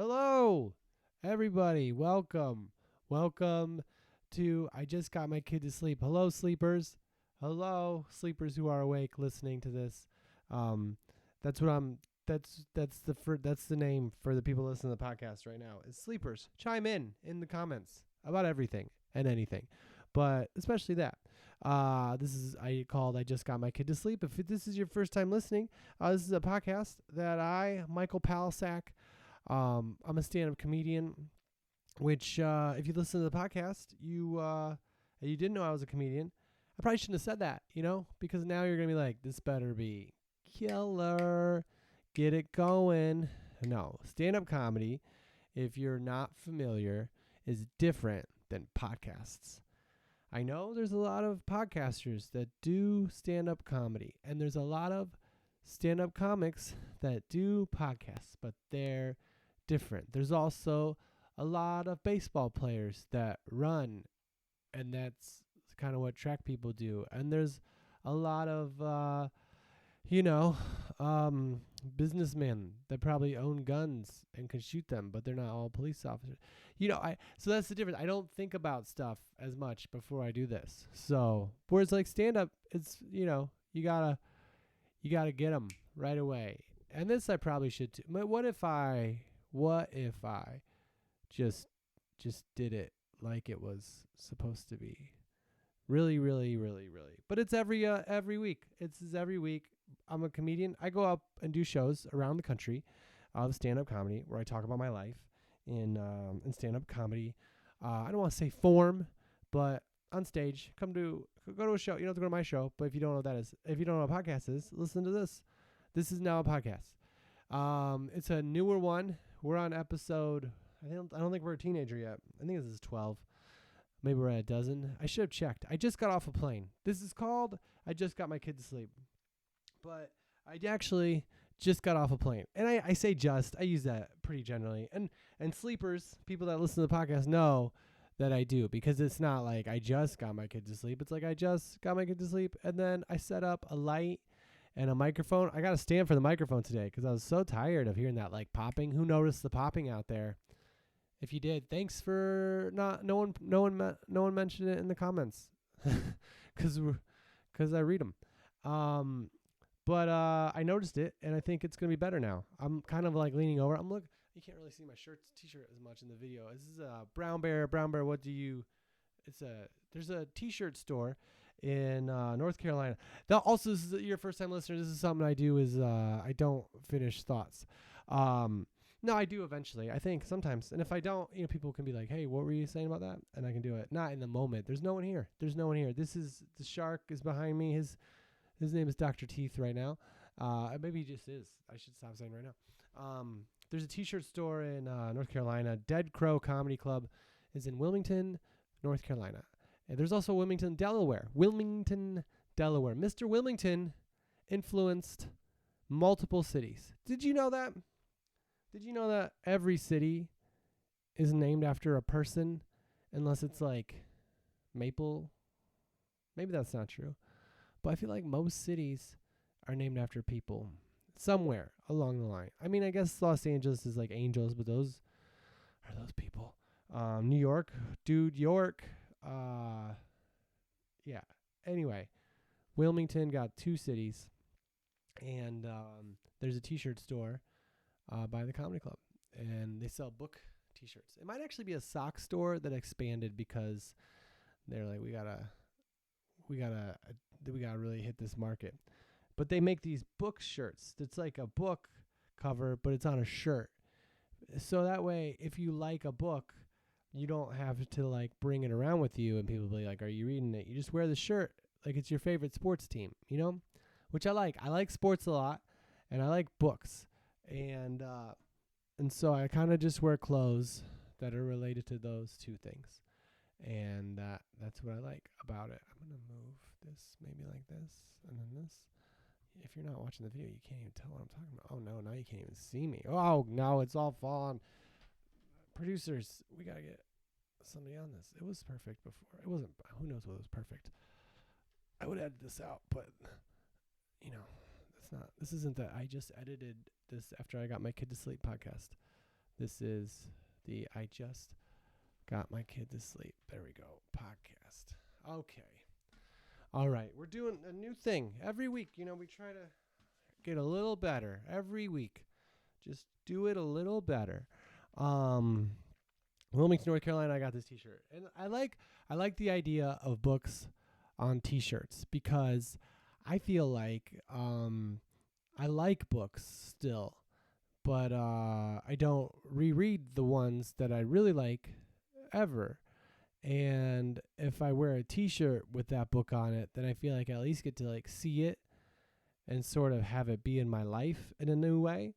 Hello, everybody. Welcome. Welcome to I Just Got My Kid to Sleep. Hello, sleepers. Hello, sleepers who are awake listening to this. That's what I'm. That's the name for the people listening to the podcast right now. Is sleepers. Chime in the comments about everything and anything, but especially that. This is I Just Got My Kid to Sleep. If this is your first time listening, this is a podcast that Michael Palisak. I'm a stand-up comedian, which if you listen to the podcast, you didn't know I was a comedian. I probably shouldn't have said that, because now you're going to be like, this better be killer. Get it going. No, stand-up comedy, if you're not familiar, is different than podcasts. I know there's a lot of podcasters that do stand-up comedy, and there's a lot of stand-up comics that do podcasts, but they're different. There's also a lot of baseball players that run, and that's kind of what track people do. And there's a lot of businessmen that probably own guns and can shoot them, but they're not all police officers. So that's the difference. I don't think about stuff as much before I do this. So whereas like stand up, it's you gotta get them right away. And this I probably should too. But what if I just did it like it was supposed to be? Really, really, really, really. But it's every week. It's every week. I'm a comedian. I go up and do shows around the country of stand-up comedy where I talk about my life in stand-up comedy. I don't want to say form, but on stage. Go to a show. You don't have to go to my show, but if you don't know what that is, if you don't know what a podcast is, listen to this. This is now a podcast. It's a newer one. We're on episode. I don't think we're a teenager yet. I think this is 12. Maybe we're at a dozen. I should have checked. I just got off a plane. This is called I Just Got My Kid to Sleep. But I actually just got off a plane. And I say just. I use that pretty generally. And sleepers, people that listen to the podcast, know that I do. Because it's not like I just got my kid to sleep. It's like I just got my kid to sleep. And then I set up a light and a microphone. I got to stand for the microphone today because I was so tired of hearing that like popping. Who noticed the popping out there? If you did, thanks for no one mentioned it in the comments because I read them. But I noticed it and I think it's gonna be better now. I'm kind of like leaning over. You can't really see my t-shirt as much in the video. This is a Brown Bear. There's a t-shirt store in North Carolina. Also, this is your first time listener. This is something I do is I don't finish thoughts. No, I do eventually. I think sometimes. And if I don't, people can be like, hey, what were you saying about that? And I can do it. Not in the moment. There's no one here. The shark is behind me. His name is Dr. Teeth right now. Maybe he just is. I should stop saying right now. There's a t-shirt store in North Carolina. Dead Crow Comedy Club is in Wilmington, North Carolina. And there's also Wilmington, Delaware. Mr. Wilmington influenced multiple cities. Did you know that? Did you know that every city is named after a person unless it's like Maple? Maybe that's not true. But I feel like most cities are named after people somewhere along the line. I mean, I guess Los Angeles is like angels, but those are those people. New York, dude, York. Yeah. Anyway, Wilmington got 2 cities, and there's a t-shirt store by the comedy club, and they sell book t-shirts. It might actually be a sock store that expanded because they're like, we gotta really hit this market. But they make these book shirts. It's like a book cover, but it's on a shirt. So that way, if you like a book, you don't have to like bring it around with you and people be like, are you reading it? You just wear the shirt like it's your favorite sports team, which I like. I like sports a lot, and I like books. And so I kind of just wear clothes that are related to those 2 things. And that's what I like about it. I'm going to move this maybe like this and then this. If you're not watching the video, you can't even tell what I'm talking about. Oh, no, now you can't even see me. Oh, no, it's all fallen. Producers, we got to get somebody on this. It was perfect before. It wasn't. Who knows what was perfect. I would edit this out, but, this isn't that I just edited this after I got my kid to sleep podcast. This is the I just got my kid to sleep. There we go. Podcast. Okay. All right. We're doing a new thing every week. You know, we try to get a little better every week. Just do it a little better. Wilmington, North Carolina, I got this t-shirt. And I like the idea of books on t-shirts because I feel like I like books still, but I don't reread the ones that I really like ever. And if I wear a t-shirt with that book on it, then I feel like I at least get to like see it and sort of have it be in my life in a new way.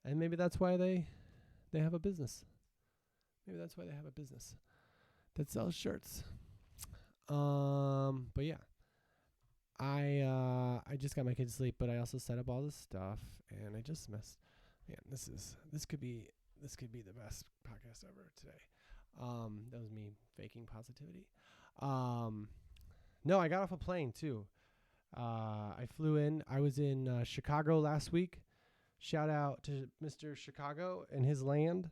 And maybe that's why they have a business. Maybe that's why they have a business that sells shirts. But yeah, I just got my kid to sleep, but I also set up all this stuff, and I just missed. Man, this could be the best podcast ever today. That was me faking positivity. No, I got off a plane too. I flew in. I was in Chicago last week. Shout out to Mr. Chicago and his land.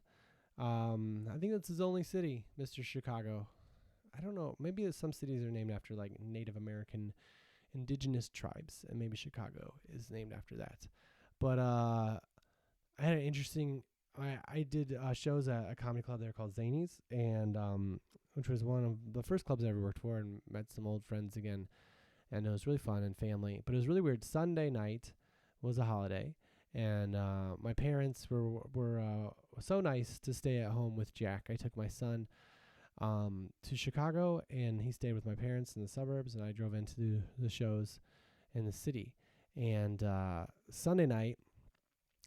I think that's his only city, Mr. Chicago. I don't know. Maybe some cities are named after like Native American indigenous tribes, and maybe Chicago is named after that. But I had an interesting. I did shows at a comedy club there called Zanies, and which was one of the first clubs I ever worked for, and met some old friends again, and it was really fun and family. But it was really weird. Sunday night was a holiday, and my parents were so nice to stay at home with Jack. I took my son to Chicago, and he stayed with my parents in the suburbs, and I drove into the shows in the city. And Sunday night,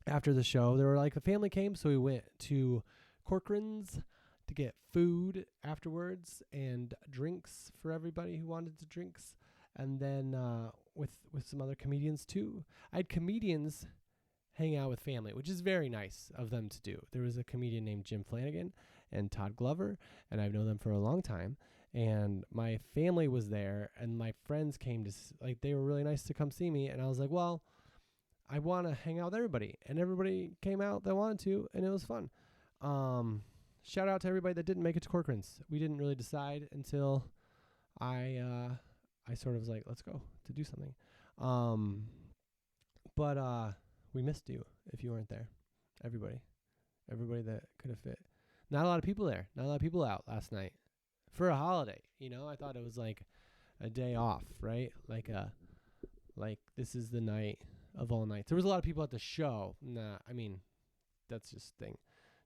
after the show, there were like the family came, so we went to Corcoran's to get food afterwards and drinks for everybody who wanted to drinks, and then with some other comedians too. I had comedians hang out with family, which is very nice of them to do. There was a comedian named Jim Flanagan and Todd Glover, and I've known them for a long time. And my family was there, and my friends came to, like, they were really nice to come see me. And I was like, well, I want to hang out with everybody. And everybody came out that wanted to, and it was fun. Shout out to everybody that didn't make it to Corcoran's. We didn't really decide until I sort of was like, let's go to do something. But we missed you if you weren't there. Everybody that could have fit. Not a lot of people there. Not a lot of people out last night for a holiday. You know, I thought it was like a day off, right? Like this is the night of all nights. There was a lot of people at the show. Nah, I mean, that's just a thing.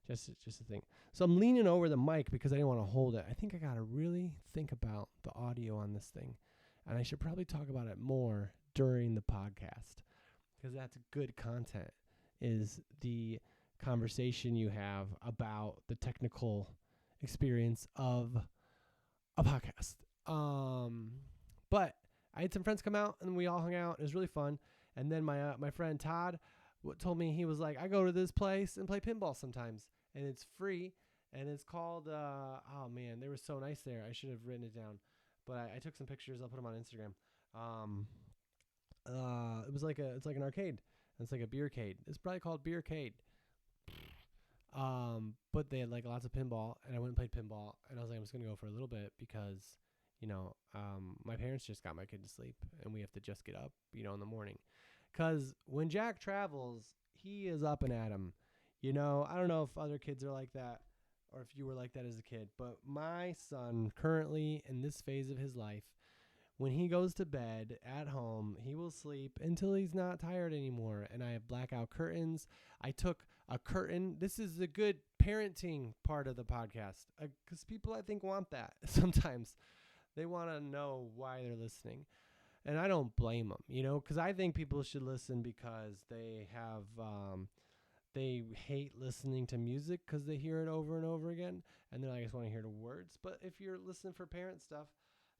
Just a thing. So I'm leaning over the mic because I didn't want to hold it. I think I got to really think about the audio on this thing. And I should probably talk about it more during the podcast, because that's good content, is the conversation you have about the technical experience of a podcast. But I had some friends come out, and we all hung out. It was really fun. And then my friend Todd told me, he was like, I go to this place and play pinball sometimes, and it's free, and it's called oh man, they were so nice there. I should have written it down, but I took some pictures. I'll put them on Instagram. It's like an arcade. It's like a beercade. It's probably called Beercade. But they had like lots of pinball, and I went and played pinball, and I was like, I'm just gonna go for a little bit because, you know, my parents just got my kid to sleep, and we have to just get up, you know, in the morning. 'Cause when Jack travels, he is up and at 'em. You know, I don't know if other kids are like that, or if you were like that as a kid, but my son currently in this phase of his life, when he goes to bed at home, he will sleep until he's not tired anymore. And I have blackout curtains. I took a curtain. This is the good parenting part of the podcast, because people, I think, want that. Sometimes they want to know why they're listening. And I don't blame them, you know, because I think people should listen because they have, they hate listening to music because they hear it over and over again. And then I just want to hear the words. But if you're listening for parent stuff,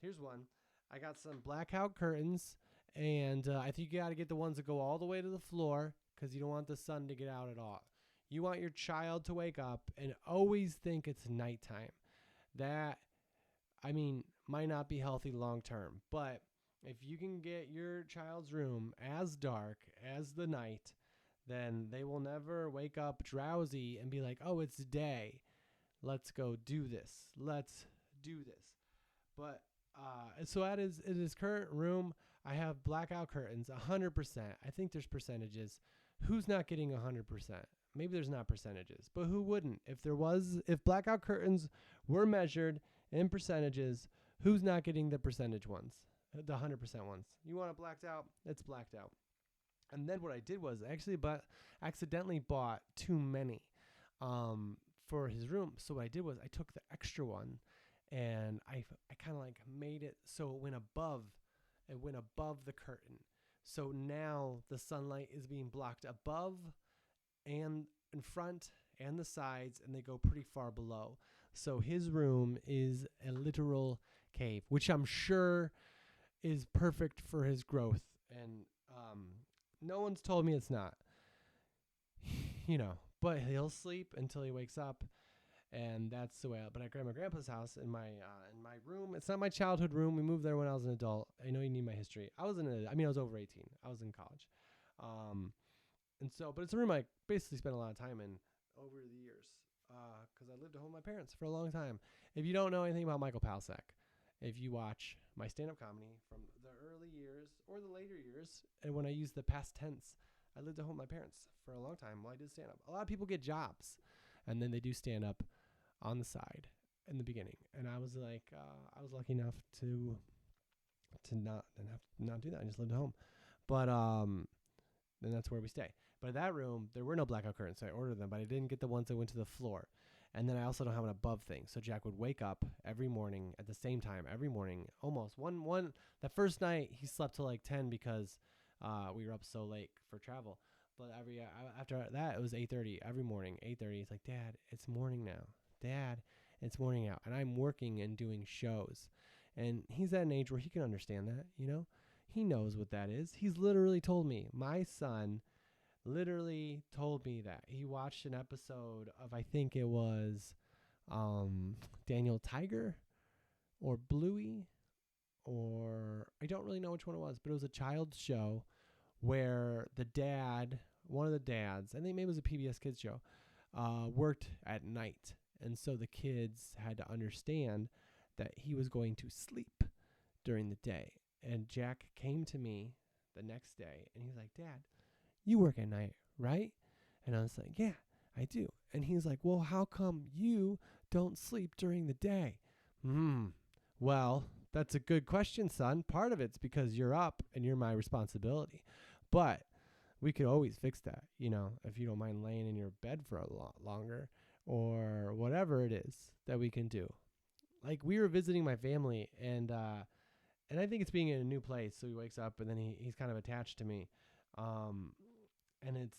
here's one. I got some blackout curtains, and I think you got to get the ones that go all the way to the floor, because you don't want the sun to get out at all. You want your child to wake up and always think it's nighttime. That, I mean, might not be healthy long term, but if you can get your child's room as dark as the night, then they will never wake up drowsy and be like, oh, it's day. Let's go do this. Let's do this. But so at his current room, I have blackout curtains, 100%. I think there's percentages. Who's not getting 100%? Maybe there's not percentages, but who wouldn't? If blackout curtains were measured in percentages, who's not getting the percentage ones? The 100% ones. You want it blacked out? It's blacked out. And then what I did was I actually accidentally bought too many for his room. So what I did was I took the extra one and I kind of like made it so it went above the curtain. So now the sunlight is being blocked above and in front and the sides, and they go pretty far below. So his room is a literal cave, which I'm sure is perfect for his growth. And no one's told me it's not, but he'll sleep until he wakes up. And that's the way. But at Grandma Grandpa's house, in my room, it's not my childhood room. We moved there when I was an adult. I know you need my history. I was over 18. I was in college, but it's a room I basically spent a lot of time in over the years, because I lived at home with my parents for a long time. If you don't know anything about Michael Palsek, if you watch my stand-up comedy from the early years or the later years, and when I use the past tense, I lived at home with my parents for a long time while I did stand-up. A lot of people get jobs, and then they do stand-up on the side in the beginning. And I was like, I was lucky enough to not do that. I just lived at home. But then that's where we stay. But in that room, there were no blackout curtains, so I ordered them, but I didn't get the ones that went to the floor. And then I also don't have an above thing. So Jack would wake up every morning at the same time, every morning, almost. The first night he slept till like 10 because we were up so late for travel. But after that, it was 8:30 every morning, 8:30. He's like, Dad, it's morning now. Dad, it's morning out. And I'm working and doing shows. And he's at an age where he can understand that, He knows what that is. He's literally told me. My son literally told me that. He watched an episode of, I think it was Daniel Tiger or Bluey, or I don't really know which one it was, but it was a child's show where one of the dads, I think maybe it was a PBS Kids show, worked at night. And so the kids had to understand that he was going to sleep during the day. And Jack came to me the next day and he's like, Dad, you work at night, right? And I was like, yeah, I do. And he's like, well, how come you don't sleep during the day? Well, that's a good question, son. Part of it's because you're up and you're my responsibility. But we could always fix that, if you don't mind laying in your bed for a lot longer or whatever it is that we can do. Like, we were visiting my family, and I think it's being in a new place. So he wakes up and then he's kind of attached to me. And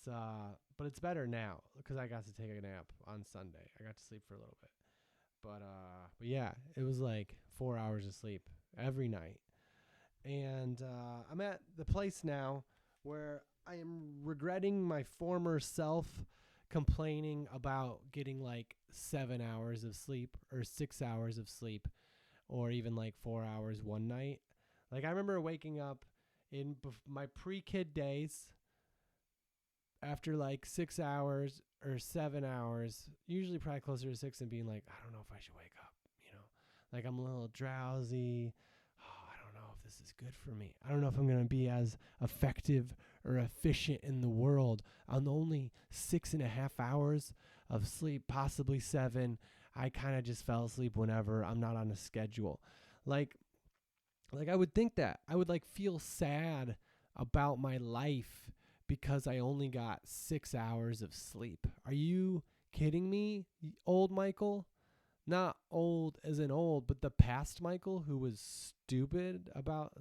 but it's better now because I got to take a nap on Sunday. I got to sleep for a little bit. But yeah, it was like 4 hours of sleep every night. And I'm at the place now where I am regretting my former self complaining about getting like 7 hours of sleep or 6 hours of sleep or even like 4 hours one night. Like, I remember waking up in my pre-kid days after like 6 hours or 7 hours, usually probably closer to 6, and being like, I don't know if I should wake up, like I'm a little drowsy. I don't know if this is good for me. I don't know if I'm going to be as effective or efficient in the world on only 6.5 hours of sleep, possibly 7. I kind of just fell asleep whenever. I'm not on a schedule. Like I would think that I would like feel sad about my life because I only got 6 hours of sleep. Are you kidding me, old Michael? Not old as in old, but the past Michael who was stupid about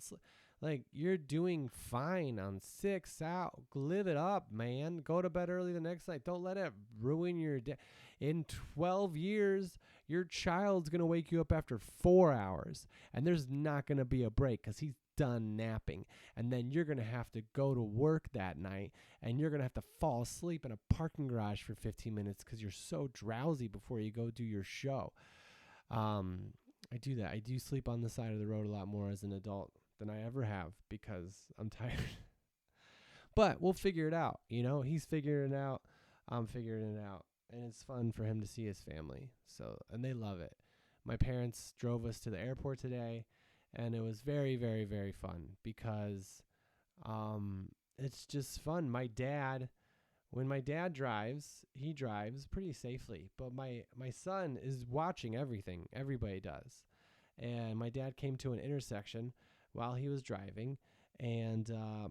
like, you're doing fine on 6 out. Live it up, man. Go to bed early the next night. Don't let it ruin your day. In 12 years, your child's going to wake you up after 4 hours, and there's not going to be a break because he's done napping. And then you're going to have to go to work that night, and you're going to have to fall asleep in a parking garage for 15 minutes because you're so drowsy before you go do your show. I do that. I do sleep on the side of the road a lot more as an adult than I ever have because I'm tired. But we'll figure it out. He's figuring it out. I'm figuring it out. And it's fun for him to see his family. And they love it. My parents drove us to the airport today, and it was very, very, very fun because it's just fun. When my dad drives, he drives pretty safely, but my son is watching everything. Everybody does. And my dad came to an intersection while he was driving, and my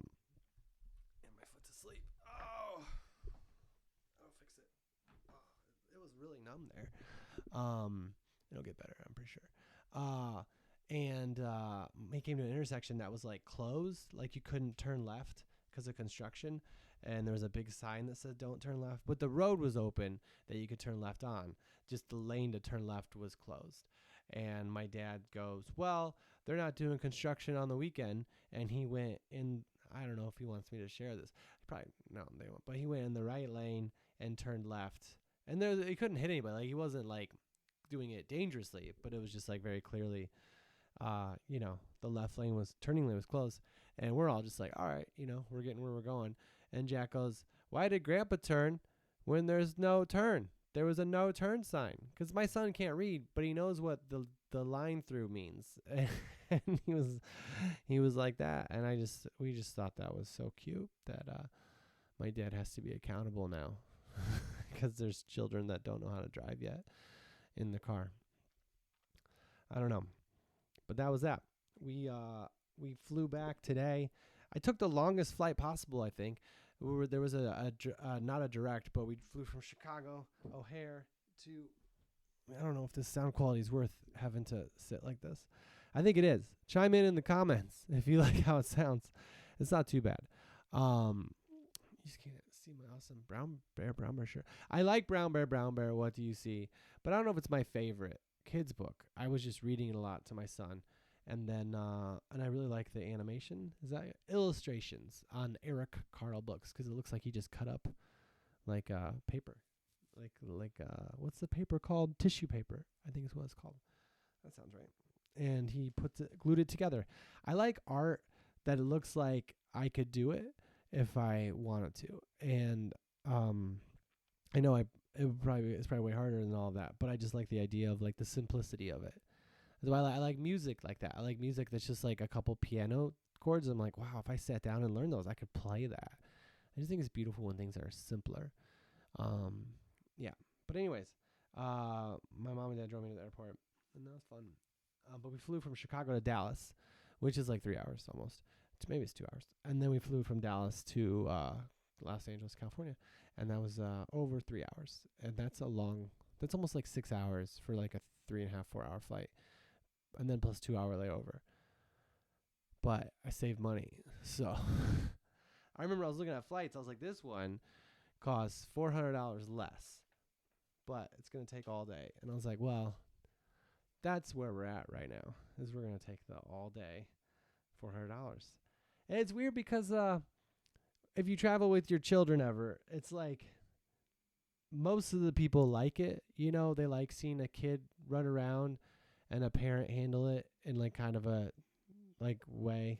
foot's asleep. Oh, I'll fix it. Oh, it was really numb there. It'll get better, I'm pretty sure. And he came to an intersection that was like closed, like you couldn't turn left because of construction, and there was a big sign that said don't turn left, but the road was open that you could turn left on. Just the lane to turn left was closed. And my dad goes, well, they're not doing construction on the weekend. And he went in, I don't know if he wants me to share this. Probably, no, they won't. But he went in the right lane and turned left. And he couldn't hit anybody. Like, he wasn't, like, doing it dangerously. But it was just, like, very clearly, the turning lane was closed. And we're all just like, all right, we're getting where we're going. And Jack goes, why did Grandpa turn when there's no turn? There was a no turn sign, because my son can't read, but he knows what the line through means. And he was like that. And we just thought that was so cute that my dad has to be accountable now because there's children that don't know how to drive yet in the car. I don't know. But that was that. We flew back today. I took the longest flight possible, I think. There was not a direct, but we flew from Chicago O'Hare to, I don't know if this sound quality is worth having to sit like this. I think it is. Chime in the comments if you like how it sounds. It's not too bad. You just can't see my awesome brown bear shirt. I like Brown Bear, What Do You See? But I don't know if it's my favorite kids book. I was just reading it a lot to my son. And then, and I really like the animation. Is that illustrations on Eric Carle books? Because it looks like he just cut up like paper, like what's the paper called? Tissue paper, I think is what it's called. That sounds right. And he glued it together. I like art that it looks like I could do it if I wanted to. And I know it's probably way harder than all of that, but I just like the idea of like the simplicity of it. That's why I like music like that. I like music that's just like a couple piano chords. I'm like, wow, if I sat down and learned those, I could play that. I just think it's beautiful when things are simpler. Yeah. But anyways, my mom and dad drove me to the airport, and that was fun. But we flew from Chicago to Dallas, which is like 3 hours almost. Maybe it's 2 hours. And then we flew from Dallas to Los Angeles, California, and that was over 3 hours. And that's almost like 6 hours for like a 3.5, 4 hour flight. And then plus 2 hour layover. But I saved money. So I remember I was looking at flights. I was like, this one costs $400 less, but it's going to take all day. And I was like, well, that's where we're at right now, is we're going to take the all day $400. And it's weird because if you travel with your children ever, it's like most of the people like it. They like seeing a kid run around and a parent handle it in like kind of a way.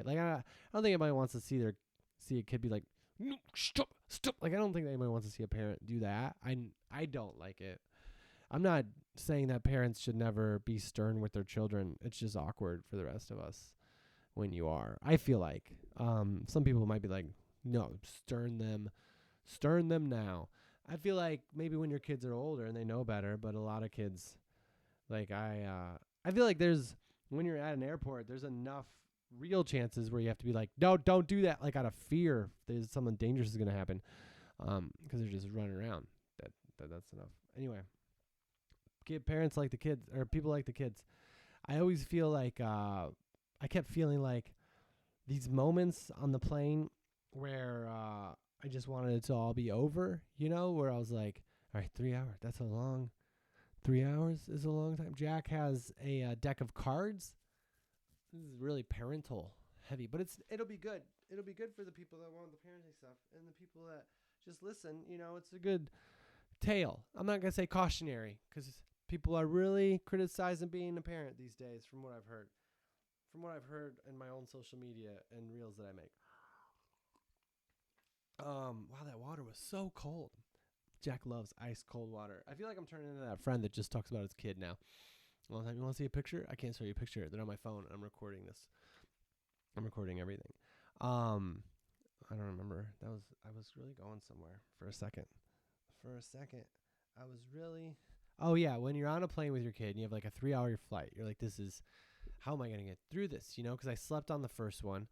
Like I don't think anybody wants to see a kid be like, no, stop. Like I don't think anybody wants to see a parent do that. I don't like it. I'm not saying that parents should never be stern with their children. It's just awkward for the rest of us when you are. I feel like some people might be like, no, stern them now. I feel like maybe when your kids are older and they know better, but a lot of kids, like I feel like when you're at an airport, there's enough real chances where you have to be like, no, don't do that. Like out of fear, there's something dangerous is going to happen. Cause they're just running around. That's enough. Anyway, parents like the kids, or people like the kids. I always feel like, I kept feeling like these moments on the plane where, I just wanted it to all be over, where I was like, all right, 3 hours. 3 hours is a long time. Jack has a deck of cards. This is really parental heavy, but it'll be good. It'll be good for the people that want the parenting stuff and the people that just listen. It's a good tale. I'm not going to say cautionary because people are really criticizing being a parent these days from what I've heard. From what I've heard in my own social media and reels that I make. Wow, that water was so cold. Jack loves ice cold water. I feel like I'm turning into that friend that just talks about his kid now. All the time, you want to see a picture? I can't show you a picture. They're on my phone. I'm recording this. I'm recording everything. Um, I don't remember. I was really going somewhere for a second. I was really. Oh yeah, when you're on a plane with your kid and you have like a 3 hour flight, you're like, this is how am I gonna get through this? Because I slept on the first one,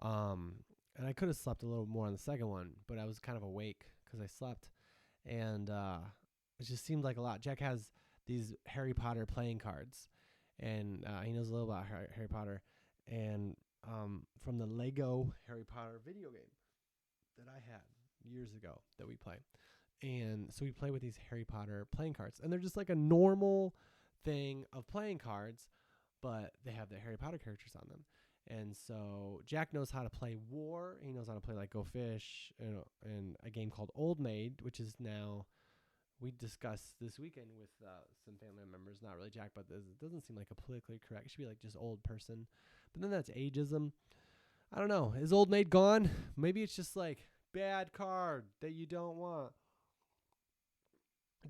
um, and I could have slept a little more on the second one, but I was kind of awake because I slept, and it just seemed like a lot. Jack has these Harry Potter playing cards, and he knows a little about Harry Potter, and from the Lego Harry Potter video game that I had years ago that we play. And so we play with these Harry Potter playing cards, and they're just like a normal thing of playing cards, but they have the Harry Potter characters on them. And so Jack knows how to play War. He knows how to play like Go Fish, and a game called Old Maid, which is now we discussed this weekend with some family members. Not really Jack, but it doesn't seem like a politically correct. It should be like just old person. But then that's ageism. I don't know. Is Old Maid gone? Maybe it's just like bad card that you don't want.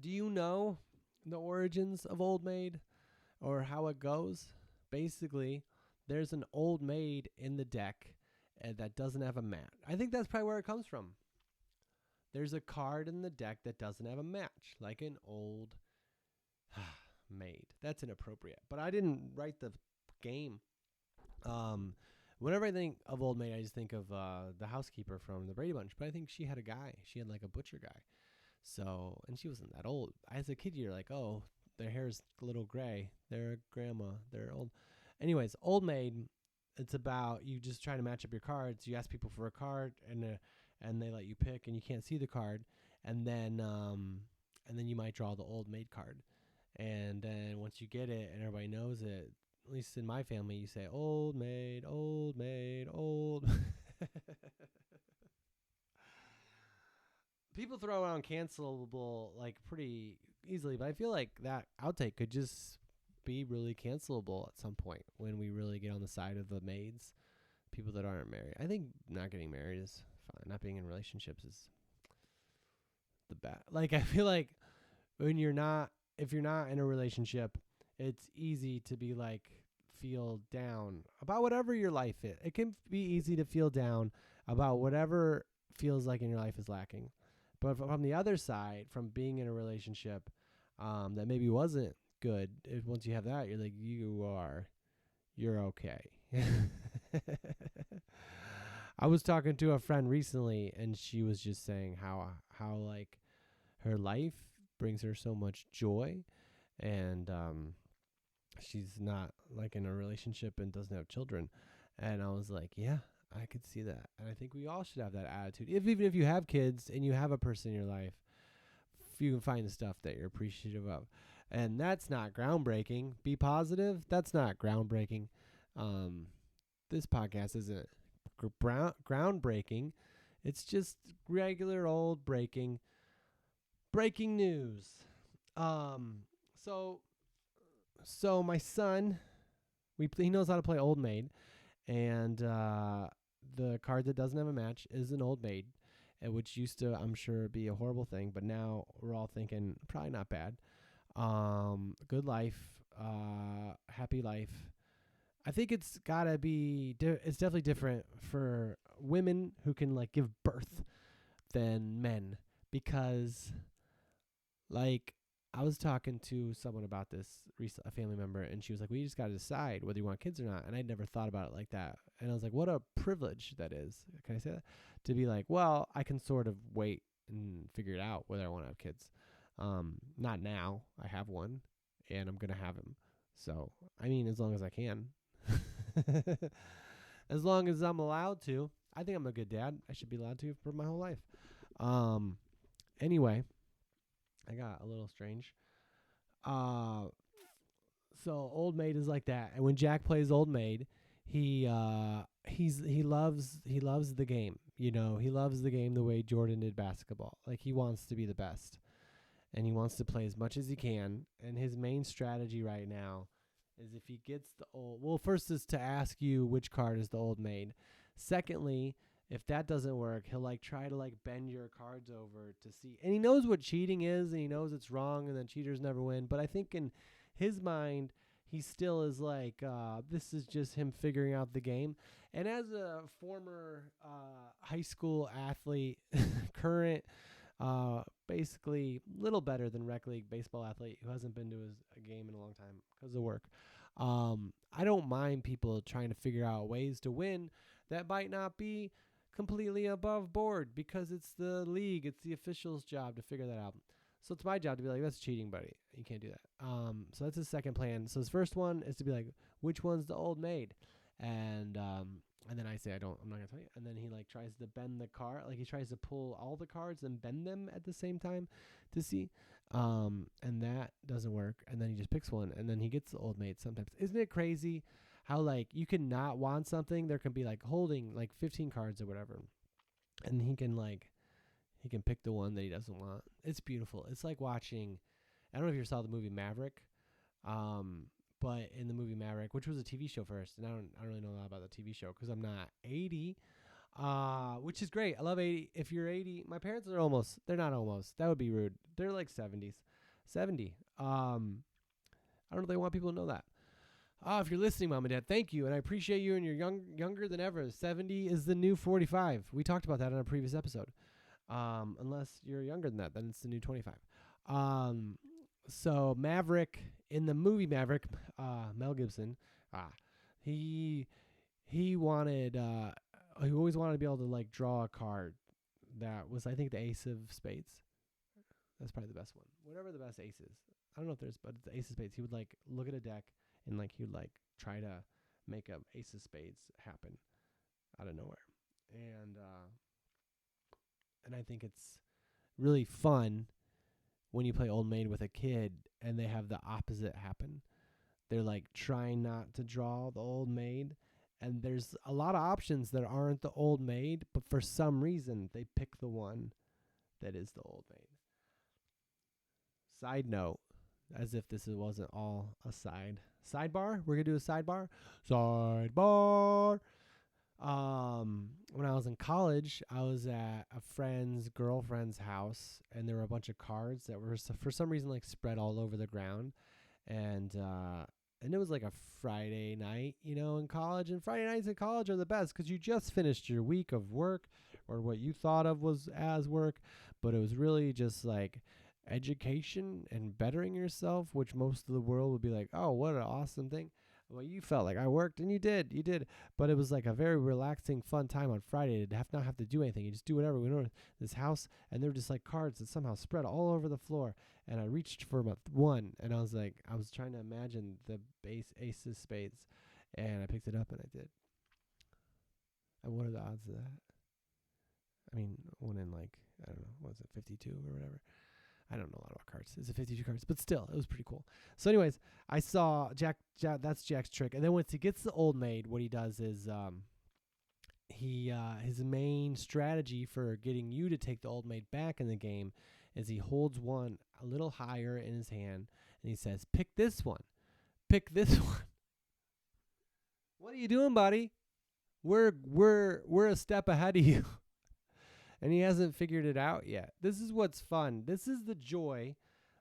Do you know the origins of Old Maid or how it goes? Basically, there's an Old Maid in the deck that doesn't have a mat. I think that's probably where it comes from. There's a card in the deck that doesn't have a match, like an old maid. That's inappropriate. But I didn't write the game. Whenever I think of Old Maid, I just think of the housekeeper from the Brady Bunch. But I think she had a guy. She had like a butcher guy. So, and she wasn't that old. As a kid, you're like, oh, their hair's a little gray. They're a grandma. They're old. Anyways, Old Maid, it's about you just try to match up your cards. You ask people for a card, and they let you pick, and you can't see the card, and then you might draw the Old Maid card, and then once you get it and everybody knows it, at least in my family, you say Old Maid, Old Maid, Old. People throw around cancelable like pretty easily, but I feel like that outtake could just be really cancelable at some point when we really get on the side of the maids, people that aren't married. I think not getting married is fine. Not being in relationships is the best. Like I feel like when if you're not in a relationship, it's easy to be like feel down about whatever your life is. It can be easy to feel down about whatever feels like in your life is lacking. But from the other side, from being in a relationship that maybe wasn't good, once you have that, you're like, you're okay. I was talking to a friend recently, and she was just saying how like her life brings her so much joy, and she's not like in a relationship and doesn't have children. And I was like, yeah, I could see that. And I think we all should have that attitude. Even if you have kids and you have a person in your life, you can find the stuff that you're appreciative of. And that's not groundbreaking. Be positive. That's not groundbreaking. This podcast isn't groundbreaking. It's just regular old breaking news. So my son, he knows how to play Old Maid, and the card that doesn't have a match is an Old Maid, which used to, I'm sure, be a horrible thing, but now we're all thinking probably not bad. Good life, happy life. I think it's gotta be. It's definitely different for women who can like give birth than men, because like I was talking to someone about this, a family member, and she was like, "We just got to decide whether you want kids or not." And I'd never thought about it like that. And I was like, "What a privilege that is." Can I say that? To be like, well, I can sort of wait and figure it out whether I want to have kids. Not now. I have one, and I'm gonna have him. So I mean, as long as I can, as long as I'm allowed to. I think I'm a good dad. I should be allowed to for my whole life. Anyway. I got a little strange. So Old Maid is like that, and when Jack plays Old Maid, he loves the game. He loves the game the way Jordan did basketball. Like he wants to be the best, and he wants to play as much as he can. And his main strategy right now is if he gets first is to ask you which card is the Old Maid. Secondly, If that doesn't work, he'll like try to like bend your cards over to see. And he knows what cheating is, and he knows it's wrong, and then cheaters never win. But I think in his mind, he still is like, this is just him figuring out the game. And as a former high school athlete, current, basically little better than rec league baseball athlete who hasn't been to a game in a long time because of work, I don't mind people trying to figure out ways to win that might not be completely above board, because it's the league, it's the official's job to figure that out. So it's my job to be like, that's cheating, buddy. You can't do that. So that's his second plan. So his first one is to be like, which one's the old maid? And then I say, I'm not gonna tell you. And then he like tries to bend the card, like he tries to pull all the cards and bend them at the same time to see. And that doesn't work. And then he just picks one, and then he gets the old maid sometimes. Isn't it crazy how like you can not want something? There can be like holding like 15 cards or whatever, and he can pick the one that he doesn't want. It's beautiful. It's like watching. I don't know if you saw the movie Maverick. But in the movie Maverick, which was a TV show first, and I don't really know a lot about the TV show because I'm not 80, which is great. I love 80. If you're 80, my parents are almost. They're not almost. That would be rude. They're like 70. I don't know if they want people to know that. If you're listening, Mom and Dad, thank you, and I appreciate you. And you're younger than ever. 70 is the new 45. We talked about that in a previous episode. Unless you're younger than that, then it's the new 25. So Maverick, in the movie Maverick, Mel Gibson, he wanted, he always wanted to be able to like draw a card that was, I think, the ace of spades. That's probably the best one. Whatever the best ace is. I don't know if there's, but it's the ace of spades. He would like look at a deck and like he would like try to make a ace of spades happen out of nowhere. And I think it's really fun when you play Old Maid with a kid and they have the opposite happen. They're like trying not to draw the Old Maid, and there's a lot of options that aren't the Old Maid, but for some reason they pick the one that is the Old Maid. Side note, as if this wasn't all a sidebar. We're gonna do a sidebar. When I was in college, I was at a friend's girlfriend's house, and there were a bunch of cards that were for some reason like spread all over the ground, and it was like a Friday night, in college. And Friday nights in college are the best because you just finished your week of work, or what you thought of was as work, but it was really just like education and bettering yourself, which most of the world would be like, oh, what an awesome thing. Well, you felt like I worked, and you did, but it was like a very relaxing, fun time on Friday to not have to do anything. You just do whatever. We went to this house, and there were just like cards that somehow spread all over the floor, and I reached for one, and I was trying to imagine the ace of spades, and I picked it up, and I did. And what are the odds of that? I mean, one in like, I don't know, what was it, 52 or whatever? I don't know a lot about cards. It's a 52 cards, but still, it was pretty cool. So anyways, I saw Jack, that's Jack's trick. And then once he gets the Old Maid, what he does is his main strategy for getting you to take the Old Maid back in the game is he holds one a little higher in his hand, and he says, pick this one. Pick this one. What are you doing, buddy? We're a step ahead of you. And he hasn't figured it out yet. This is what's fun. This is the joy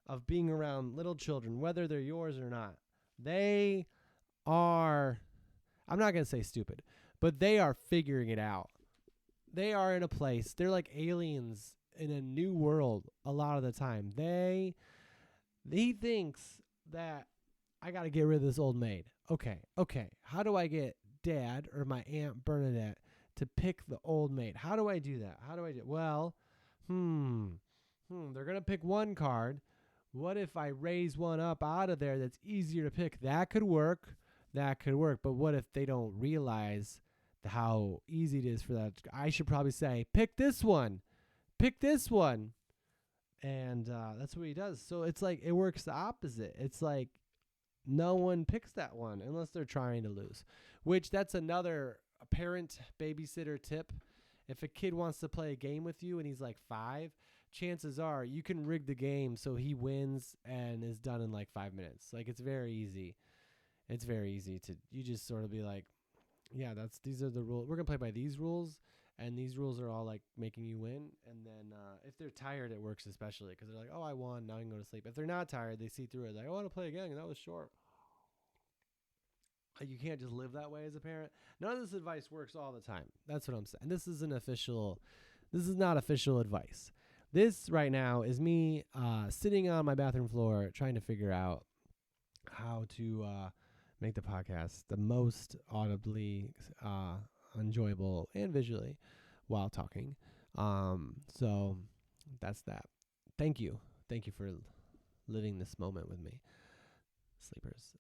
of being around little children, whether they're yours or not. They are, I'm not going to say stupid, but they are figuring it out. They are in a place, they're like aliens in a new world a lot of the time. He thinks that I got to get rid of this Old Maid. Okay. How do I get Dad or my Aunt Bernadette to pick the Old Maid? How do I do that? Well, they're going to pick one card. What if I raise one up out of there that's easier to pick? That could work. But what if they don't realize how easy it is for that? I should probably say, pick this one. And that's what he does. So it's like, it works the opposite. It's like no one picks that one unless they're trying to lose, which that's another parent babysitter tip. If a kid wants to play a game with you and he's like 5, chances are you can rig the game so he wins and is done in like 5 minutes. Like, it's very easy. You just sort of be like, yeah, these are the rules. We're going to play by these rules. And these rules are all like making you win. And then if they're tired, it works especially because they're like, oh, I won. Now I can go to sleep. If they're not tired, they see through it. Like, I want to play again. That was short. Like, you can't just live that way as a parent. None of this advice works all the time. That's what I'm saying. This is not official advice. This right now is me sitting on my bathroom floor trying to figure out how to make the podcast the most audibly enjoyable and visually while talking. So that's that. Thank you. Thank you for living this moment with me, sleepers.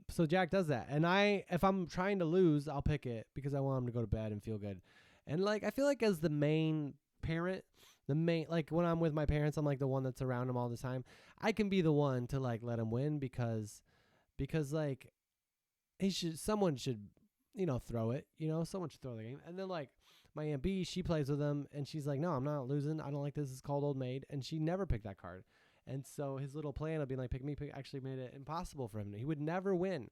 So Jack does that. And if I'm trying to lose, I'll pick it because I want him to go to bed and feel good. And like, I feel like as the main parent, like when I'm with my parents, I'm like the one that's around him all the time. I can be the one to like let him win because like someone should, throw it, someone should throw the game. And then like my Aunt B, she plays with him and she's like, no, I'm not losing. I don't like this. It's called Old Maid. And she never picked that card. And so his little plan of being like, pick me, actually made it impossible for him. He would never win.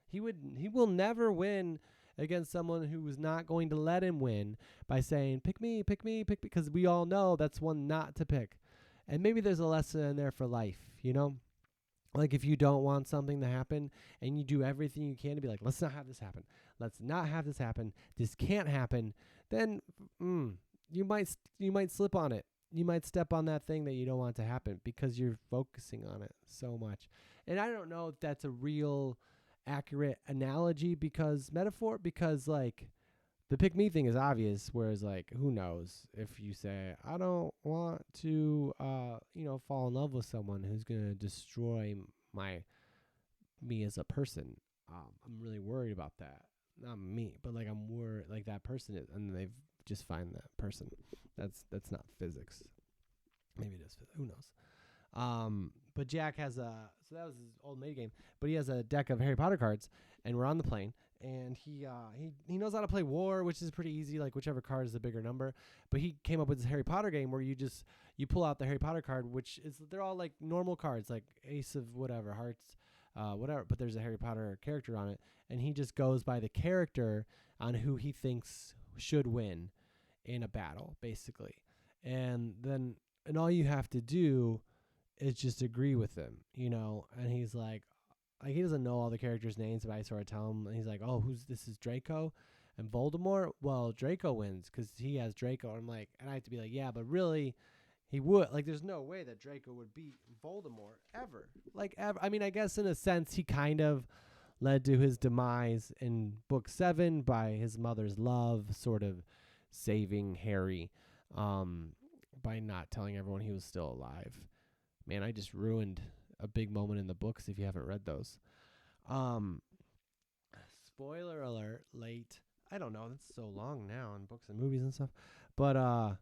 He will never win against someone who was not going to let him win by saying, pick me, because we all know that's one not to pick. And maybe there's a lesson in there for life, Like if you don't want something to happen and you do everything you can to be like, let's not have this happen. Let's not have this happen. This can't happen. Then you might slip on it. You might step on that thing that you don't want to happen because you're focusing on it so much. And I don't know if that's a real accurate analogy because like the pick me thing is obvious, whereas like who knows if you say I don't want to fall in love with someone who's going to destroy me as a person. I'm really worried about that. Not me, but like I'm worried like that person is, and they've just find that person. That's not physics. Maybe it is physics. Who knows? But Jack has so that was his Old Maid game, but he has a deck of Harry Potter cards, and we're on the plane, and he knows how to play War, which is pretty easy, like whichever card is the bigger number. But he came up with this Harry Potter game where you pull out the Harry Potter card, which is they're all like normal cards, like Ace of whatever, Hearts, whatever. But there's a Harry Potter character on it, and he just goes by the character on who he thinks should win in a battle, basically. And all you have to do is just agree with him, and he's like he doesn't know all the characters' names, but I sort of tell him, and he's like, oh, this is Draco and Voldemort? Well, Draco wins because he has Draco. I'm like, and I have to be like, yeah, but really, he would. Like, there's no way that Draco would beat Voldemort ever. Like, ever. I mean, I guess in a sense, he kind of led to his demise in book 7 by his mother's love, sort of saving Harry by not telling everyone he was still alive. Man, I just ruined a big moment in the books if you haven't read those. Spoiler alert, late. I don't know, that's so long now in books and movies and stuff. But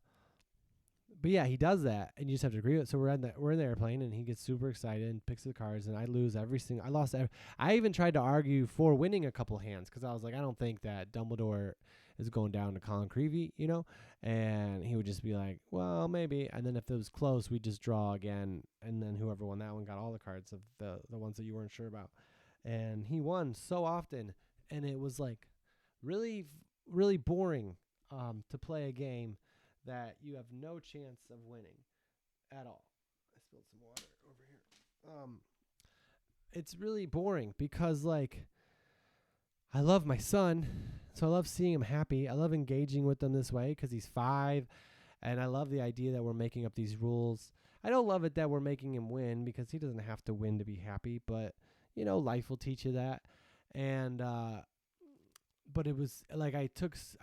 yeah, he does that, and you just have to agree with it. So we're in the airplane, and he gets super excited and picks the cards, and I lose I even tried to argue for winning a couple hands because I was like, I don't think that Dumbledore is going down to Colin Creevey, and he would just be like, well, maybe. And then if it was close, we'd just draw again, and then whoever won that one got all the cards of the ones that you weren't sure about. And he won so often, and it was like really, really boring to play a game that you have no chance of winning at all. I spilled some water over here. It's really boring because like I love my son, so I love seeing him happy. I love engaging with him this way because he's 5, and I love the idea that we're making up these rules. I don't love it that we're making him win because he doesn't have to win to be happy, but life will teach you that. And but it was like I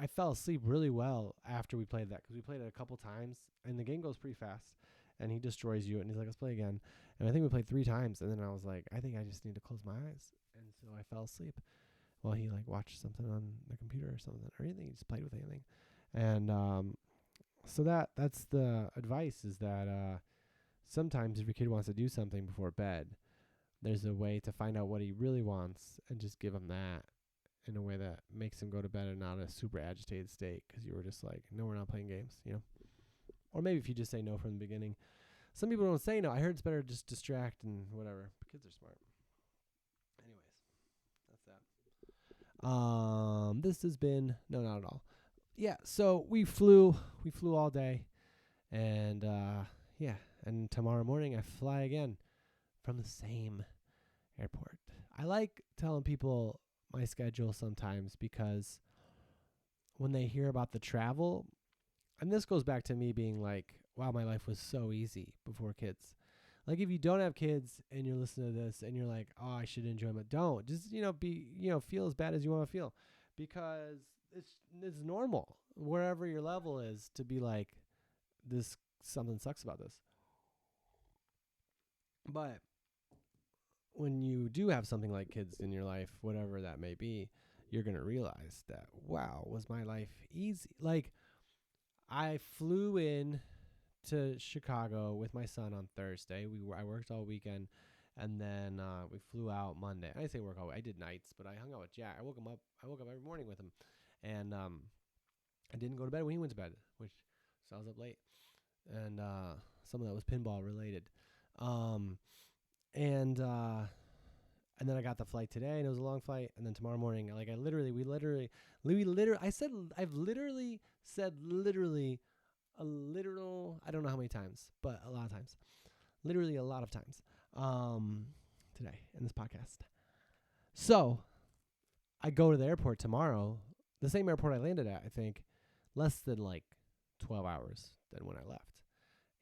fell asleep really well after we played that because we played it a couple times, and the game goes pretty fast, and he destroys you, and he's like, let's play again. And I think we played 3 times, and then I was like, I think I just need to close my eyes, and so I fell asleep while he like watched something on the computer or something, or anything. He just played with anything. And so that's the advice, is that sometimes if your kid wants to do something before bed, there's a way to find out what he really wants and just give him that in a way that makes him go to bed and not a super agitated state because you were just like, no, we're not playing games, Or maybe if you just say no from the beginning. Some people don't say no. I heard it's better to just distract and whatever. But kids are smart. Anyways, that's that. This has been, no, not at all. yeah, so we flew all day, and yeah, and tomorrow morning I fly again from the same airport. I like telling people my schedule sometimes because when they hear about the travel, and this goes back to me being like, wow, my life was so easy before kids. Like if you don't have kids and you're listening to this and you're like, oh, I should enjoy them, don't. Just, feel as bad as you want to feel, because it's normal wherever your level is to be like, this something sucks about this. But when you do have something like kids in your life, whatever that may be, you're going to realize that, wow, was my life easy? Like I flew in to Chicago with my son on Thursday. I worked all weekend, and then we flew out Monday. I say work all. I did nights, but I hung out with Jack. I woke him up. I woke up every morning with him, and I didn't go to bed when he went to bed, which so I was up late, and some of that was pinball related, um, and and then I got the flight today, and it was a long flight, and then tomorrow morning, like I've literally said literally a literal, I don't know how many times, but a lot of times, literally a lot of times, today in this podcast. So I go to the airport tomorrow, the same airport I landed at, I think, less than like 12 hours than when I left.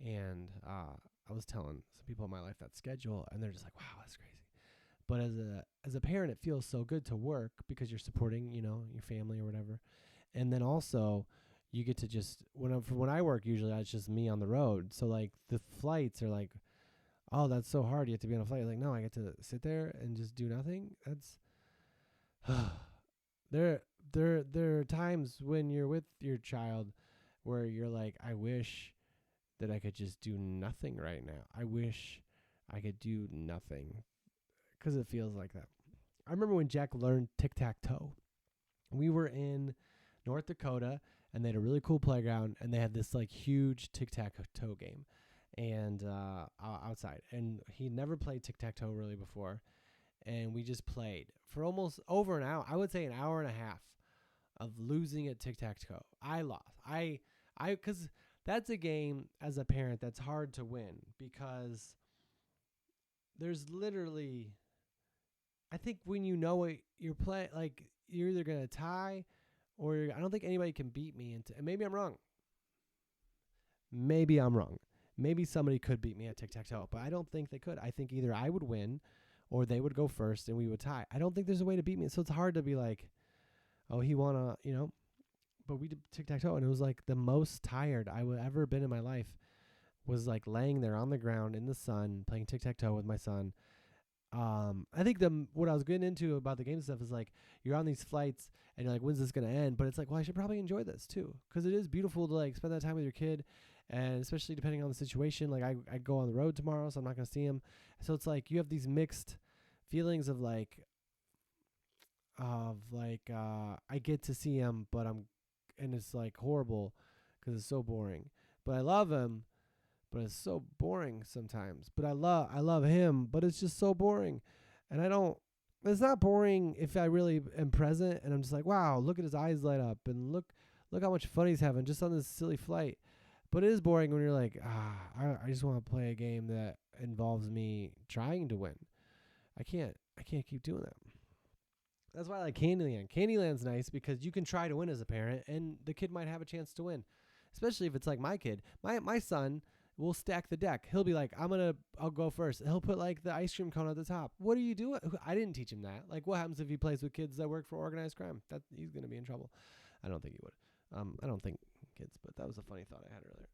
And I was telling some people in my life that schedule, and they're just like, wow, that's crazy. But as a parent, it feels so good to work because you're supporting, your family or whatever. And then also you get to just when I work, usually it's just me on the road. So like the flights are like, oh, that's so hard. You have to be on a flight. Like, no, I get to sit there and just do nothing. That's there there are times when you're with your child where you're like, I wish that I could just do nothing right now. I wish I could do nothing, because it feels like that. I remember when Jack learned tic-tac-toe. We were in North Dakota, and they had a really cool playground, and they had this like huge tic-tac-toe game, and outside. And he never played tic-tac-toe really before, and we just played for almost over an hour. I would say an hour and a half of losing at tic-tac-toe. I lost. Because that's a game as a parent that's hard to win, because there's literally, I think when you know what you're playing, like you're either gonna tie, or I don't think anybody can beat me. And maybe I'm wrong. Maybe I'm wrong. Maybe somebody could beat me at tic tac toe, but I don't think they could. I think either I would win, or they would go first and we would tie. I don't think there's a way to beat me. So it's hard to be like, oh, he wanna. But we did tic tac toe, and it was like the most tired I would ever been in my life. Was like laying there on the ground in the sun playing tic tac toe with my son. I think what I was getting into about the game stuff is like, you're on these flights and you're like, when's this gonna end? But it's like, well, I should probably enjoy this too, because it is beautiful to like spend that time with your kid, and especially depending on the situation. Like I go on the road tomorrow, so I'm not gonna see him. So it's like you have these mixed feelings of like, I get to see him, and it's like horrible because it's so boring. But I love him, but it's so boring sometimes. But I love him, but it's just so boring. And I don't it's not boring if I really am present and I'm just like, wow, look at his eyes light up, and look how much fun he's having just on this silly flight. But it is boring when you're like, I just want to play a game that involves me trying to win. I can't keep doing that. That's why I like Candyland. Candyland's nice because you can try to win as a parent, and the kid might have a chance to win. Especially if it's like my kid. My son will stack the deck. He'll be like, I'll go first. He'll put like the ice cream cone at the top. What are you doing? I didn't teach him that. Like, what happens if he plays with kids that work for organized crime? That he's gonna be in trouble. I don't think he would. I don't think kids, but that was a funny thought I had earlier.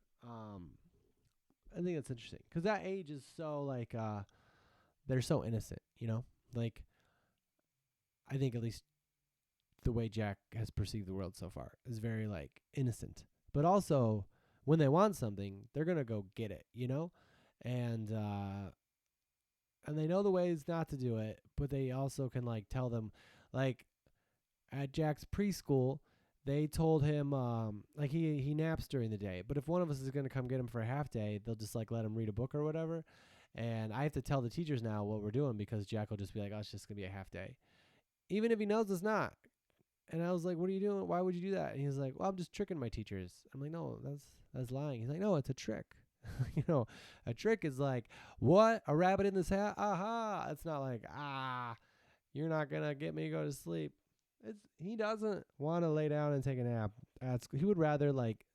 I think that's interesting because that age is so like, they're so innocent, Like, I think at least the way Jack has perceived the world so far is very like innocent, but also when they want something, they're gonna go get it, and they know the ways not to do it, but they also can like tell them, like at Jack's preschool, they told him like he naps during the day, but if one of us is gonna come get him for a half day, they'll just like let him read a book or whatever, and I have to tell the teachers now what we're doing because Jack will just be like, oh, it's just gonna be a half day, even if he knows it's not. And I was like, what are you doing? Why would you do that? And he was like, well, I'm just tricking my teachers. I'm like, no, that's lying. He's like, no, it's a trick. A trick is like, what? A rabbit in this hat? Aha. It's not like, you're not going to get me to go to sleep. He doesn't want to lay down and take a nap at school. He would rather, like,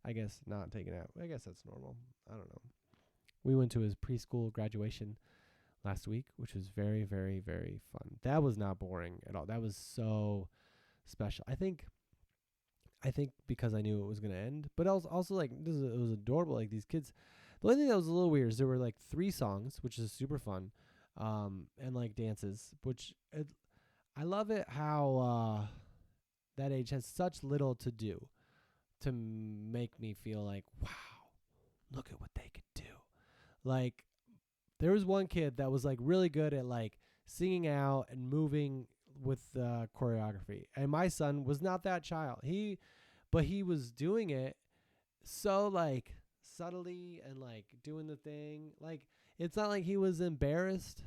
I guess, not take a nap. I guess that's normal. I don't know. We went to his preschool graduation last week, which was very, very, very fun. That was not boring at all. That was so special. I think because I knew it was going to end, but also like it was adorable. Like these kids, the only thing that was a little weird is there were like 3 songs, which is super fun, and like dances, which I love it how that age has such little to do to make me feel like, wow, look at what they could do. Like there was one kid that was like really good at like singing out and moving with choreography, and my son was not that child. But he was doing it so like subtly and like doing the thing. Like it's not like he was embarrassed.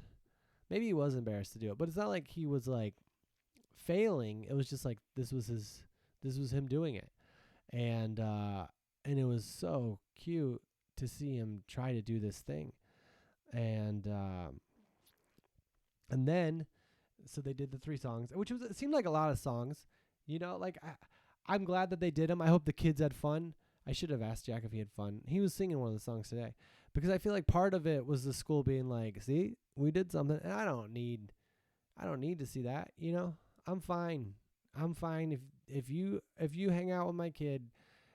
Maybe he was embarrassed to do it, but it's not like he was like failing. It was just like this was him doing it, and it was so cute to see him try to do this thing, and then so they did the 3 songs, which it seemed like a lot of songs, like I'm glad that they did them. I hope the kids had fun. I should have asked Jack if he had fun. He was singing one of the songs today because I feel like part of it was the school being like, see, we did something, and I don't need to see that. I'm fine. I'm fine if you hang out with my kid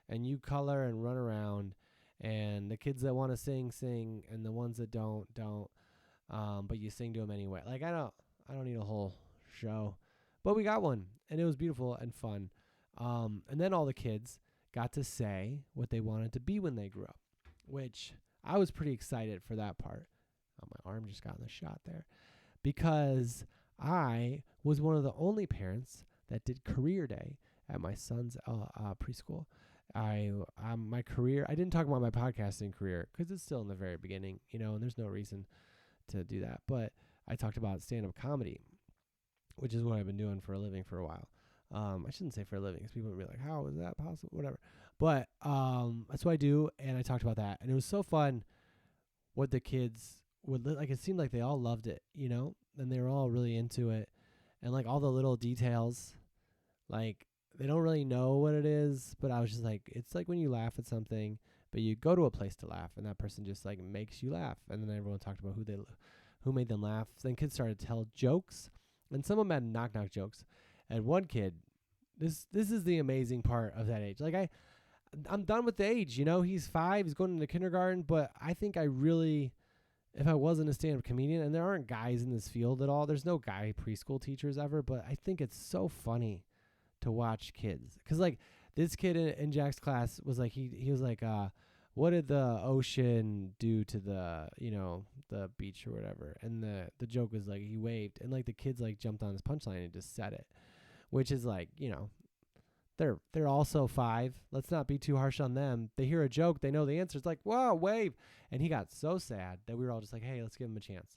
and you color and run around, and the kids that want to sing, and the ones that don't, but you sing to them anyway. Like I don't need a whole show, but we got one, and it was beautiful and fun. And then all the kids got to say what they wanted to be when they grew up, which I was pretty excited for that part. Oh, my arm just got in the shot there because I was one of the only parents that did career day at my son's preschool. My career, I didn't talk about my podcasting career because it's still in the very beginning, and there's no reason to do that. But I talked about stand-up comedy, which is what I've been doing for a living for a while. I shouldn't say for a living because people would be like, how is that possible? Whatever. But that's what I do, and I talked about that. And it was so fun what the kids would like. It seemed like they all loved it, and they were all really into it. And like all the little details, like they don't really know what it is, but I was just like, it's like when you laugh at something, but you go to a place to laugh, and that person just like makes you laugh. And then everyone talked about who made them laugh. Then kids started to tell jokes, and some of them had knock jokes. And one kid, this is the amazing part of that age. Like I'm done with the age, he's 5, he's going into kindergarten, but I think I really, if I wasn't a stand-up comedian, and there aren't guys in this field at all, there's no guy preschool teachers ever, but I think it's so funny to watch kids. Cause like this kid in Jack's class was like, he was like, what did the ocean do to the beach or whatever? And the joke was like, he waved, and like the kids like jumped on his punchline and just said it. Which is like, they're also 5. Let's not be too harsh on them. They hear a joke, they know the answer. It's like, wow, wave. And he got so sad that we were all just like, hey, let's give him a chance,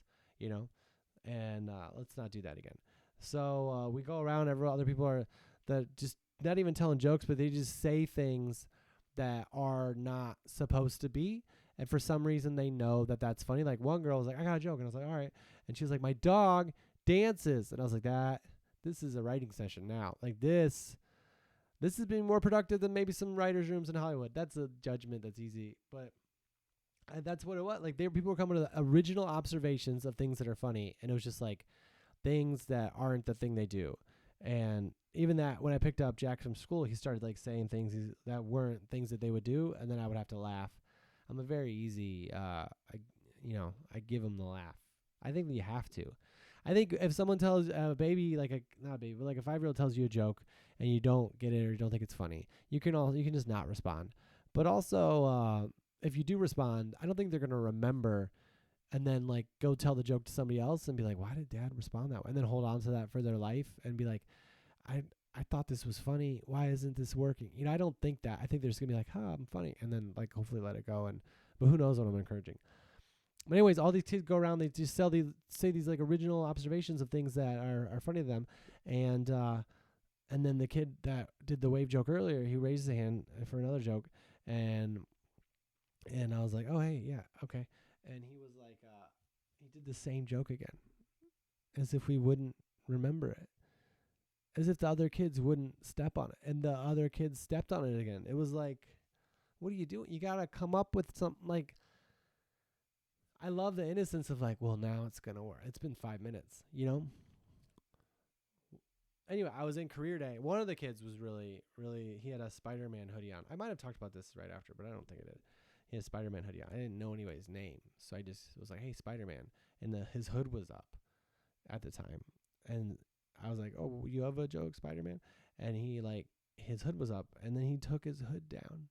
and let's not do that again. So we go around, other people are that just not even telling jokes, but they just say things that are not supposed to be. And for some reason, they know that that's funny. Like one girl was like, I got a joke. And I was like, all right. And she was like, my dog dances. And I was like, this is a writing session now. Like this has been more productive than maybe some writers' rooms in Hollywood. That's a judgment that's easy, but that's what it was. Like people were coming to the original observations of things that are funny, and it was just like things that aren't the thing they do. And even that, when I picked up Jack from school, he started like saying things that weren't things that they would do, and then I would have to laugh. I'm a very easy, I give them the laugh. I think that you have to. I think if someone tells a baby, not a baby, but like a 5-year-old tells you a joke and you don't get it or you don't think it's funny, you can just not respond. But also, if you do respond, I don't think they're going to remember and then like go tell the joke to somebody else and be like, why did dad respond that way? And then hold on to that for their life and be like, I thought this was funny. Why isn't this working? I don't think that. I think they're just going to be like, I'm funny. And then like hopefully let it go. But who knows what I'm encouraging. But anyways, all these kids go around, they just say these like original observations of things that are funny to them. And And then the kid that did the wave joke earlier, he raised his hand for another joke, and I was like, oh hey, yeah, okay. And he was like, he did the same joke again, as if we wouldn't remember it, as if the other kids wouldn't step on it, and the other kids stepped on it again. It was like, what are you doing? You gotta come up with something. Like, I love the innocence of like, well, now it's gonna work. It's been 5 minutes, you know. Anyway, I was in career day. One of the kids was really, really. He had a Spider-Man hoodie on. I might have talked about this right after, but I don't think I did. He had a Spider-Man hoodie on. I didn't know anybody's name, so I just was like, "Hey, Spider-Man," and his hood was up at the time, and I was like, "Oh, you have a joke, Spider-Man?" And he like his hood was up, and then he took his hood down,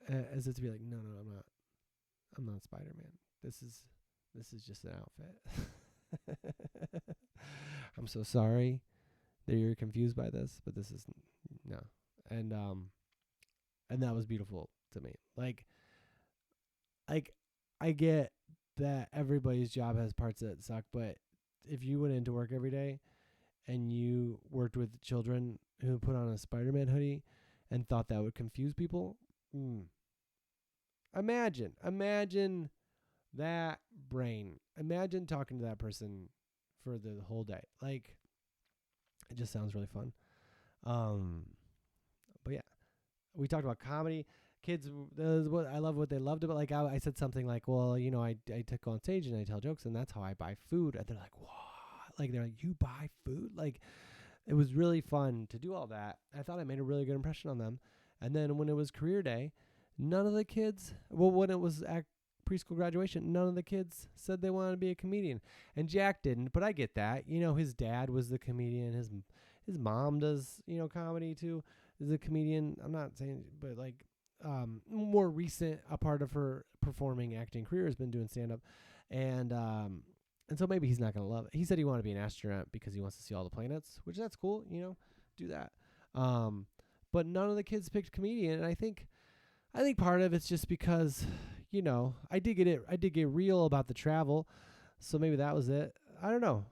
as if to be like, "No, no, I'm not Spider-Man. This is just an outfit." I'm so sorry that you're confused by this, but this is no. And that was beautiful to me. Like I get that everybody's job has parts that suck, but if you went into work every day and you worked with children who put on a Spider-Man hoodie and thought that would confuse people, imagine that brain. Imagine talking to that person for the whole day. Like, it just sounds really fun. But yeah, we talked about comedy. Kids, what I love what they loved about. Like, I said something like, well, you know, I go on stage and I tell jokes, and that's how I buy food. And they're like, what? Like, they're like, you buy food? Like, it was really fun to do all that. I thought I made a really good impression on them. And then when it was career day, none of the kids, well, when it was at preschool graduation, none of the kids said they wanted to be a comedian. And Jack didn't, but I get that. You know, his dad was the comedian. His mom does, you know, comedy too, is a comedian. I'm not saying, but like, more recent, a part of her performing acting career has been doing stand up. And so maybe he's not going to love it. He said he wanted to be an astronaut because he wants to see all the planets, which that's cool, you know, do that. But none of the kids picked comedian. And I think part of it's just because, you know, I did get real about the travel. So maybe that was it. I don't know.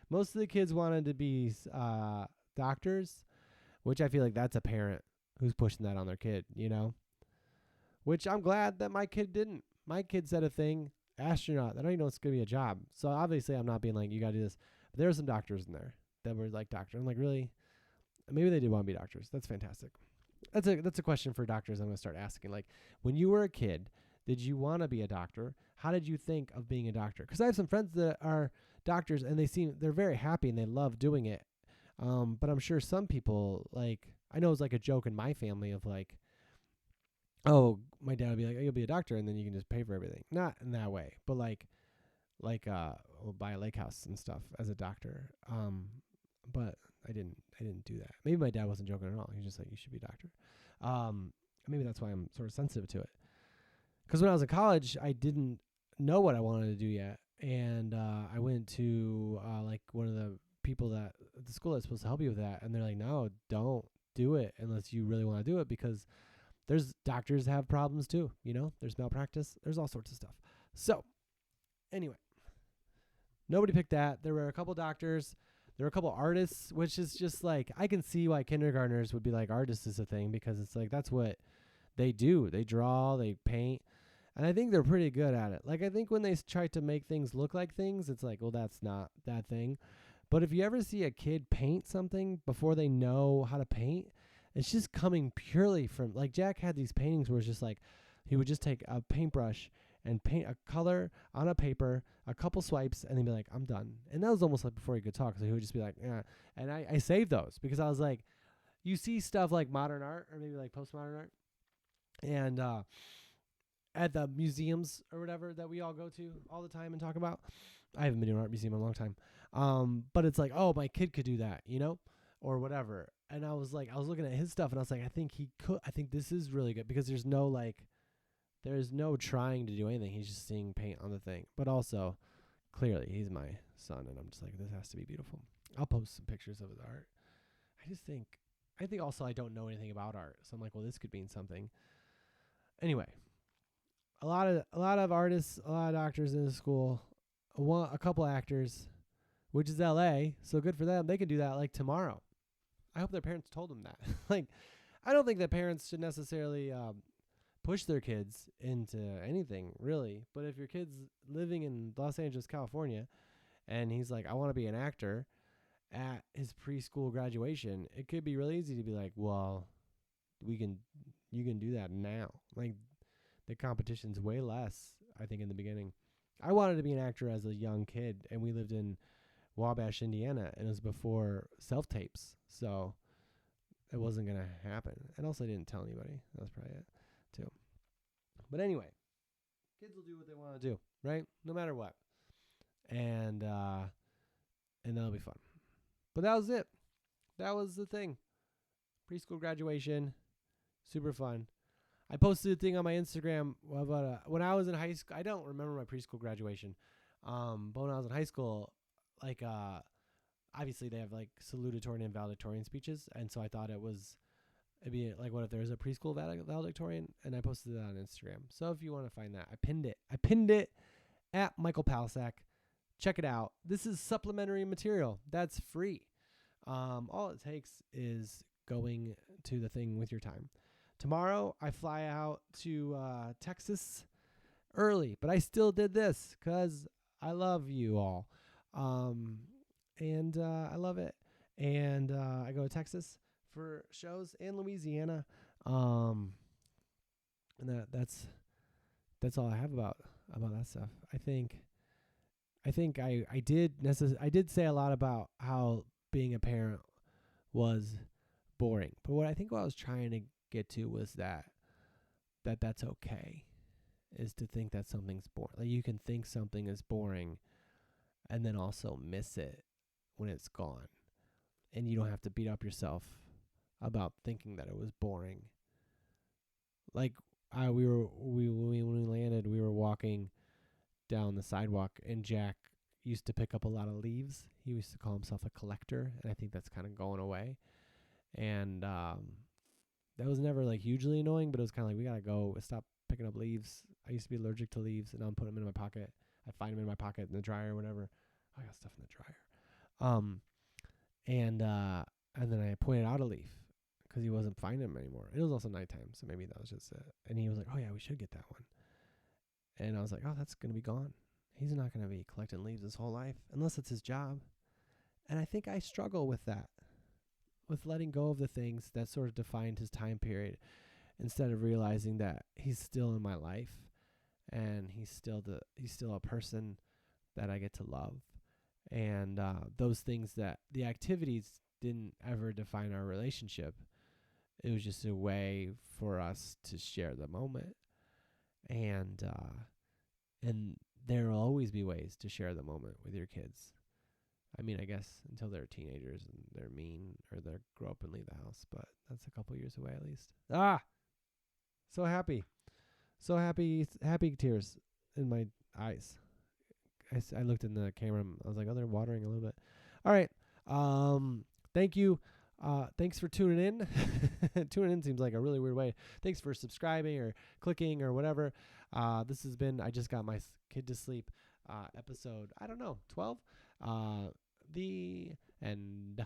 Most of the kids wanted to be doctors, which I feel like that's a parent who's pushing that on their kid, you know, which I'm glad that my kid didn't. My kid said a thing, astronaut. I don't even know it's going to be a job. So obviously I'm not being like, you got to do this. But there were some doctors in there that were like doctor. I'm like, really? Maybe they did want to be doctors. That's fantastic. That's a question for doctors I'm going to start asking. Like, when you were a kid, did you want to be a doctor? How did you think of being a doctor? Because I have some friends that are doctors and they're very happy and they love doing it. But I'm sure some people, like, I know it's like a joke in my family of like, oh, my dad would be like, oh, you'll be a doctor and then you can just pay for everything. Not in that way, but like we'll buy a lake house and stuff as a doctor. But I didn't do that. Maybe my dad wasn't joking at all. He was just like, you should be a doctor. Maybe that's why I'm sort of sensitive to it. Because when I was in college, I didn't know what I wanted to do yet. And I went to like one of the people that at the school that's supposed to help you with that. And they're like, no, don't do it unless you really want to do it, because there's doctors have problems too. You know, there's malpractice. There's all sorts of stuff. So anyway, nobody picked that. There were a couple doctors. There were a couple artists, which is just like, I can see why kindergartners would be like, artists is a thing, because it's like, that's what they do. They draw, they paint. And I think they're pretty good at it. Like, I think when they try to make things look like things, it's like, well, that's not that thing. But if you ever see a kid paint something before they know how to paint, it's just coming purely from, like, Jack had these paintings where it's just like, he would just take a paintbrush and paint a color on a paper, a couple swipes, and then be like, I'm done. And that was almost like before he could talk. So he would just be like, yeah. And I saved those because I was like, you see stuff like modern art or maybe like postmodern art. And at the museums or whatever that we all go to all the time and talk about. I haven't been to an art museum in a long time. But it's like, oh, my kid could do that, you know, or whatever. And I was looking at his stuff and I was like, I think he could. I think this is really good because there's no trying to do anything. He's just seeing paint on the thing. But also, clearly, he's my son, and I'm just like, this has to be beautiful. I'll post some pictures of his art. I think also I don't know anything about art, so I'm like, well, this could mean something. Anyway, a lot of artists, a lot of doctors in the school, a couple actors, which is LA. So good for them. They can do that like tomorrow. I hope their parents told them that. Like, I don't think that parents should necessarily push their kids into anything, really. But if your kid's living in Los Angeles, California, and he's like, I want to be an actor at his preschool graduation, it could be really easy to be like, well, you can do that now. Like, the competition's way less, I think, in the beginning. I wanted to be an actor as a young kid, and we lived in Wabash, Indiana, and it was before self-tapes, so it wasn't going to happen. And also, I didn't tell anybody. That was probably it, too. But anyway, kids will do what they want to do, right? No matter what. And that'll be fun. But that was it. That was the thing. Preschool graduation, super fun. I posted a thing on my Instagram about when I was in high school. I don't remember my preschool graduation, but when I was in high school, like obviously they have like salutatorian and valedictorian speeches, and so I thought it'd be like, what if there was a preschool valedictorian? And I posted it on Instagram. So if you want to find that, I pinned it at Michael Palasak. Check it out. This is supplementary material that's free. All it takes is going to the thing with your time. Tomorrow, I fly out to Texas early, but I still did this because I love you all. And I love it. And I go to Texas for shows in Louisiana. And that's all I have about that stuff. I think I did say a lot about how being a parent was boring. But what I was trying to get to was that's okay, is to think that something's boring. Like, you can think something is boring and then also miss it when it's gone. And you don't have to beat up yourself about thinking that it was boring. Like, when we landed, we were walking down the sidewalk, and Jack used to pick up a lot of leaves. He used to call himself a collector, and I think that's kind of going away. And that was never like hugely annoying, but it was kind of like, we gotta go stop picking up leaves. I used to be allergic to leaves, and I'm putting them in my pocket. I find them in my pocket in the dryer or whatever. I got stuff in the dryer. And then I pointed out a leaf because he wasn't finding them anymore. It was also nighttime, so maybe that was just it. And he was like, oh yeah, we should get that one. And I was like, oh, that's gonna be gone. He's not gonna be collecting leaves his whole life unless it's his job. And I think I struggle with that, with letting go of the things that sort of defined his time period, instead of realizing that he's still in my life and he's still a person that I get to love. And those things, that the activities didn't ever define our relationship. It was just a way for us to share the moment. And there will always be ways to share the moment with your kids. I mean, I guess until they're teenagers and they're mean or they grow up and leave the house, but that's a couple years away at least. So happy. So happy tears in my eyes. I looked in the camera and I was like, oh, they're watering a little bit. All right. Thank you. Thanks for tuning in. Tuning in seems like a really weird way. Thanks for subscribing or clicking or whatever. This has been I Just Got My Kid to Sleep episode, I don't know, 12? The end.